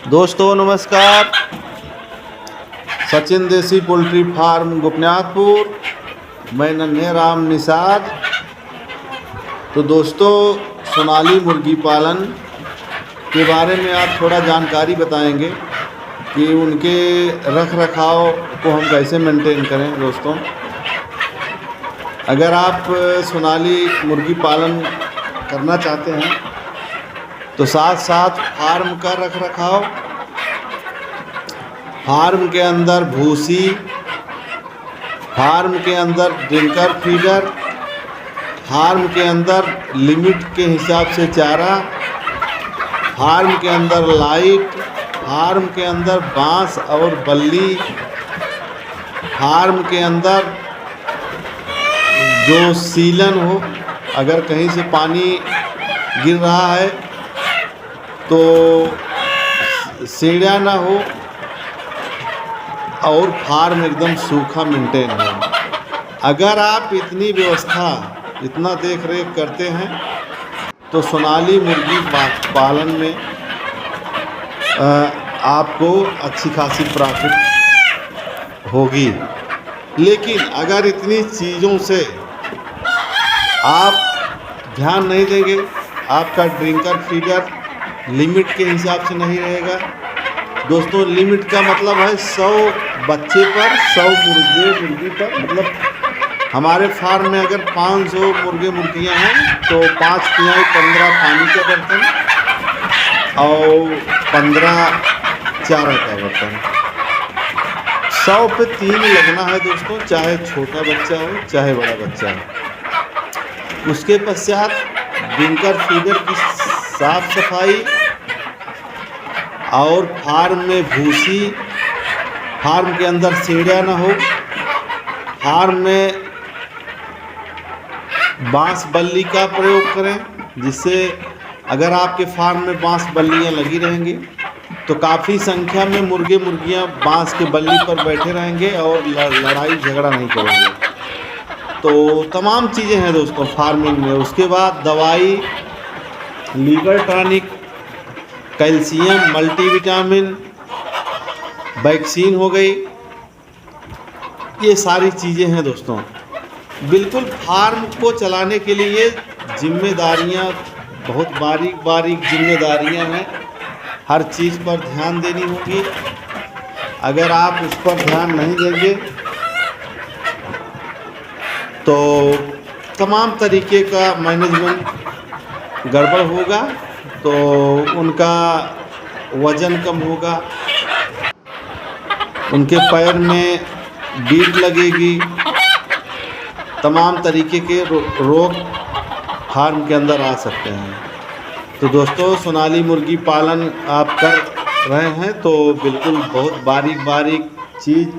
दोस्तों नमस्कार। सचिन देसी पोल्ट्री फार्म गोपीनाथपुर, मैं नन्हे राम निषाद। तो दोस्तों, सोनाली मुर्गी पालन के बारे में आप थोड़ा जानकारी बताएंगे कि उनके रख रखाव को हम कैसे मेंटेन करें। दोस्तों, अगर आप सोनाली मुर्गी पालन करना चाहते हैं तो साथ साथ फार्म का रख रखाव, फार्म के अंदर भूसी, फार्म के अंदर ड्रिंकर फीडर, फार्म के अंदर लिमिट के हिसाब से चारा, फार्म के अंदर लाइट, फार्म के अंदर बांस और बल्ली, फार्म के अंदर जो सीलन हो, अगर कहीं से पानी गिर रहा है तो सीढ़ियाँ ना हो और फार्म एकदम सूखा मेंटेन हो। अगर आप इतनी व्यवस्था, इतना देख रेख करते हैं तो सोनाली मुर्गी पालन में आपको अच्छी खासी प्रॉफिट होगी। लेकिन अगर इतनी चीज़ों से आप ध्यान नहीं देंगे, आपका ड्रिंकर फीडर लिमिट के हिसाब से नहीं रहेगा। दोस्तों, लिमिट का मतलब है 100 बच्चे पर 100 मुर्गी पर, मतलब हमारे फार्म में अगर 500 मुर्गियाँ हैं तो 5 तिहाई 15 पानी का बर्तन और 15 चारा का बर्तन। 100 पे 3 लगना है दोस्तों, चाहे छोटा बच्चा हो चाहे बड़ा बच्चा हो। उसके पश्चात ड्रिंकर फीडर की साफ सफाई और फार्म में भूसी, फार्म के अंदर सीढ़ियाँ ना हो, फार्म में बांस बल्ली का प्रयोग करें, जिससे अगर आपके फार्म में बांस बल्लियाँ लगी रहेंगी तो काफ़ी संख्या में मुर्गियाँ बांस के बल्ली पर बैठे रहेंगे और लड़ाई झगड़ा नहीं करेंगे। तो तमाम चीज़ें हैं दोस्तों फार्मिंग में। उसके बाद दवाई, liver tonic, calcium, multivitamin, vaccine हो गई, ये सारी चीज़ें हैं दोस्तों। बिल्कुल फार्म को चलाने के लिए जिम्मेदारियां, बहुत बारीक जिम्मेदारियां हैं। हर चीज़ पर ध्यान देनी होगी। अगर आप उस पर ध्यान नहीं देंगे तो तमाम तरीके का मैनेजमेंट गड़बड़ होगा, तो उनका वज़न कम होगा, उनके पैर में बीट लगेगी, तमाम तरीके के रोग फार्म के अंदर आ सकते हैं। तो दोस्तों, सोनाली मुर्गी पालन आप कर रहे हैं तो बिल्कुल बहुत बारीक चीज़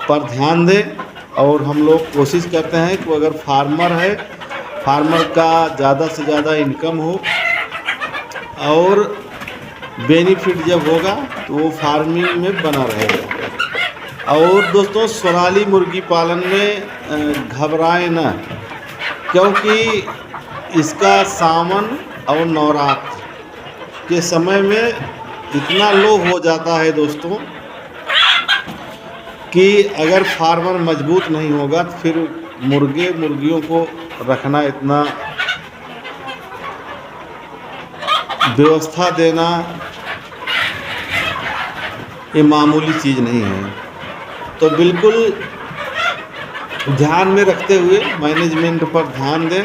पर ध्यान दें। और हम लोग कोशिश करते हैं कि अगर फार्मर है, फार्मर का ज़्यादा से ज़्यादा इनकम हो और बेनिफिट जब होगा तो वो फार्मिंग में बना रहेगा। और दोस्तों, सोनाली मुर्गी पालन में घबराएं ना, क्योंकि इसका सावन और नवरात्र के समय में इतना लो हो जाता है दोस्तों कि अगर फार्मर मजबूत नहीं होगा तो फिर मुर्गियों को रखना, इतना व्यवस्था देना ये मामूली चीज़ नहीं है। तो बिल्कुल ध्यान में रखते हुए मैनेजमेंट पर ध्यान दें,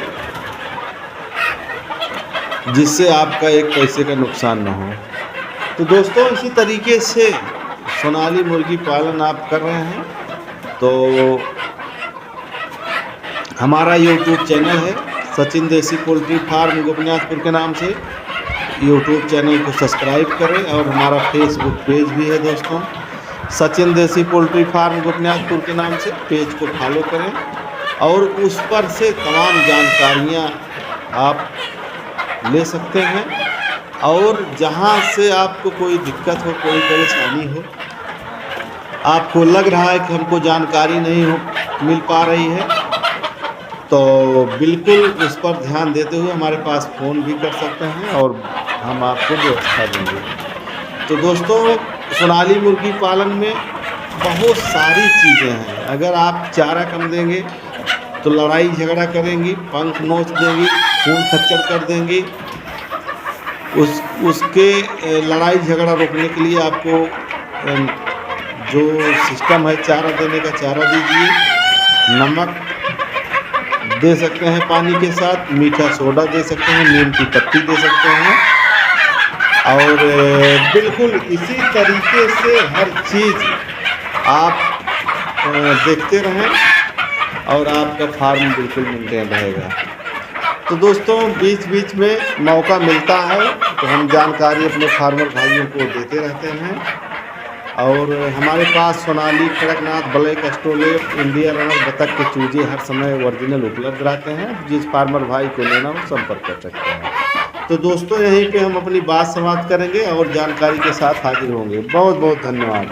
जिससे आपका एक पैसे का नुकसान ना हो। तो दोस्तों, इसी तरीके से सोनाली मुर्गी पालन आप कर रहे हैं तो हमारा यूट्यूब चैनल है सचिन देसी पोल्ट्री फार्म गोपीनाथपुर के नाम से। यूट्यूब चैनल को सब्सक्राइब करें और हमारा फेसबुक पेज भी है दोस्तों, सचिन देसी पोल्ट्री फार्म गोपीनाथपुर के नाम से। पेज को फॉलो करें और उस पर से तमाम जानकारियाँ आप ले सकते हैं। और जहाँ से आपको कोई दिक्कत हो, कोई परेशानी हो, आपको लग रहा है कि हमको जानकारी नहीं मिल पा रही है, तो बिल्कुल उस पर ध्यान देते हुए हमारे पास फ़ोन भी कर सकते हैं और हम आपको व्यवस्था देंगे। तो दोस्तों, सोनाली मुर्गी पालन में बहुत सारी चीज़ें हैं। अगर आप चारा कम देंगे तो लड़ाई झगड़ा करेंगी, पंख नोच देंगी, खून खच्चर कर देंगी। उसके लड़ाई झगड़ा रोकने के लिए आपको जो सिस्टम है चारा देने का, चारा दीजिए। नमक दे सकते हैं पानी के साथ, मीठा सोडा दे सकते हैं, नीम की पत्ती दे सकते हैं। और बिल्कुल इसी तरीके से हर चीज़ आप देखते रहें और आपका फार्म बिल्कुल मेंटेन रहेगा। तो दोस्तों, बीच बीच में मौका मिलता है तो हम जानकारी अपने फार्मर भाइयों को देते रहते हैं। और हमारे पास Sonali, Kadaknath, black australorp, India runner, बतख के चूजे हर समय ओरिजिनल उपलब्ध रहते हैं। जिस फार्मर भाई को लेना हो संपर्क कर सकते हैं। तो दोस्तों, यहीं पे हम अपनी बात समाप्त करेंगे और जानकारी के साथ हाजिर होंगे। बहुत बहुत धन्यवाद।